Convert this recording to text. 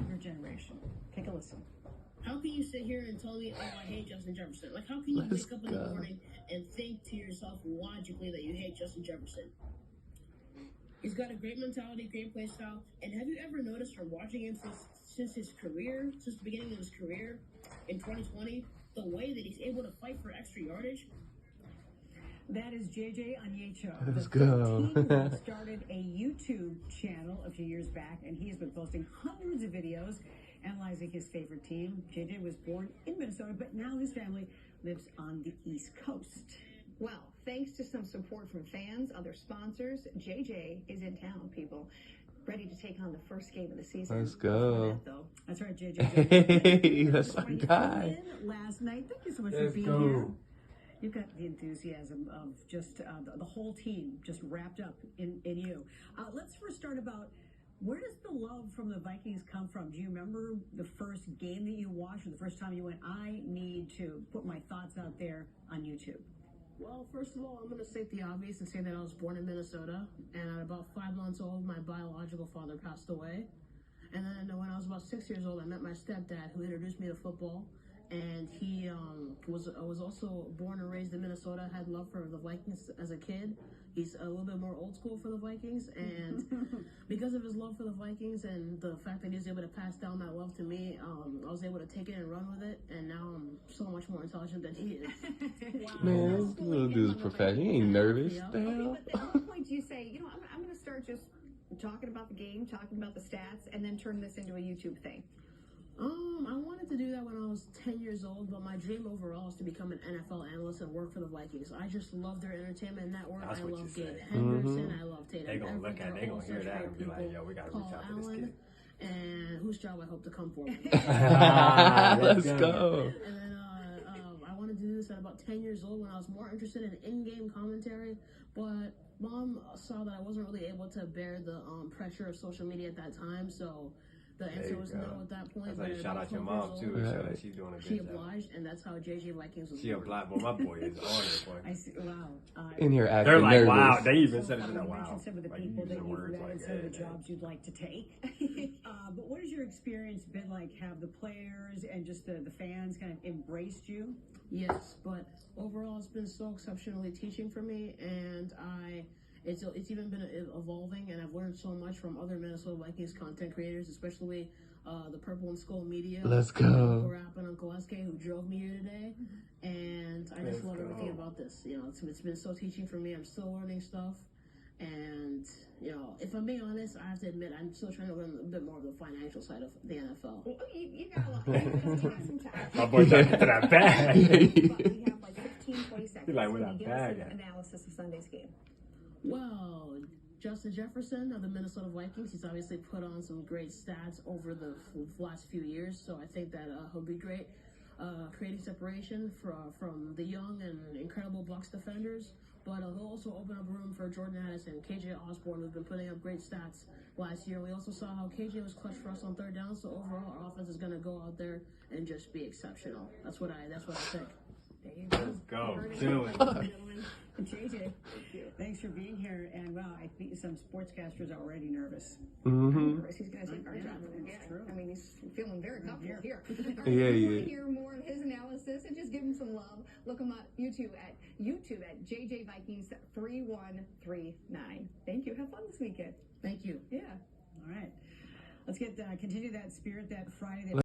younger generation. Take a listen. How can you sit here and tell me, oh, I hate Justin Jefferson? Like, how can you wake up in the morning and think to yourself logically that you hate Justin Jefferson? He's got a great mentality, great play style. And have you ever noticed from watching him since his career, since the beginning of his career in 2020, the way that he's able to fight for extra yardage? That is JJ Onyecho. Let's go. The started a YouTube channel a few years back, and he has been posting hundreds of videos analyzing his favorite team. JJ was born in Minnesota, but now his family lives on the East Coast. Well, thanks to some support from fans, other sponsors, JJ is in town, people. Ready to take on the first game of the season. Let's go. That's right, JJ. Hey, that's our guy. Last night. Thank you so much for being here. You've got the enthusiasm of just the whole team just wrapped up in you. Let's first start about, where does the love from the Vikings come from? Do you remember the first game that you watched, or the first time you went, I need to put my thoughts out there on YouTube? Well, first of all, I'm going to state the obvious and say that I was born in Minnesota, and at about 5 months old, my biological father passed away. And then when I was about 6 years old, I met my stepdad, who introduced me to football. And he was also born and raised in Minnesota, had love for the Vikings as a kid. He's a little bit more old school for the Vikings, and because of his love for the Vikings and the fact that he was able to pass down that love to me, I was able to take it and run with it, and now I'm so much more intelligent than he is. Wow. Man, this little dude's professional. He ain't nervous. Okay, but at what point do you say, you know, I'm going to start just talking about the game, talking about the stats, and then turn this into a YouTube thing? I wanted to do that when I was 10 years old, but my dream overall is to become an NFL analyst and work for the Vikings. I just love their entertainment network. I love Gabe Henderson. I love Tatum. They're going to hear that and be like, yo, we got to reach out to this kid. And whose job I hope to come for. Let's go. And then I wanted to do this at about 10 years old when I was more interested in in-game commentary, but Mom saw that I wasn't really able to bear the pressure of social media at that time, so the answer was no at that point. That's like, shout out your mom too. Shout out, she's doing a good job. She obliged, and that's how JJ Vikings was born. She obliged. Well, my boy is on it, boy. I see. Wow. In here acting they're like, nervous. wow. They even said it. You Wow. mentioned some of the people that you've met and some of the jobs you'd like to take. But what has your experience been like? Have the players and just the fans kind of embraced you? Yes, but overall, it's been so exceptionally teaching for me, and it's even been evolving, and I've learned so much from other Minnesota Vikings content creators, especially the Purple and Skull Media. Let's go. Uncle Rap and Uncle SK, who drove me here today, and I just love everything about this. You know, it's been so teaching for me. I'm still learning stuff, and you know, if I'm being honest, I have to admit I'm still trying to learn a bit more of the financial side of the NFL. Well, you got a lot. You got some time. My boy trying to get to that bag. We have like 15, 20 seconds. He's like, where that Give bag us at? an analysis of Sunday's game. Well, Justin Jefferson of the Minnesota Vikings, he's obviously put on some great stats over the last few years, so I think that he'll be great, creating separation from the young and incredible Bucs defenders, but he'll also open up room for Jordan Addison, KJ Osborne, who's been putting up great stats last year. We also saw how KJ was clutch for us on third down, so overall our offense is going to go out there and just be exceptional. That's what I think. Let's go. Do it. JJ, thanks for being here. And wow, I think some sportscasters are already nervous. He's going to take our job. That's true. I mean, he's feeling very comfortable here. Yeah. You want to hear more of his analysis and just give him some love? Look him up YouTube at JJ Vikings 3139. Thank you. Have fun this weekend. Thank you. Yeah. All right. Let's continue that spirit that Friday.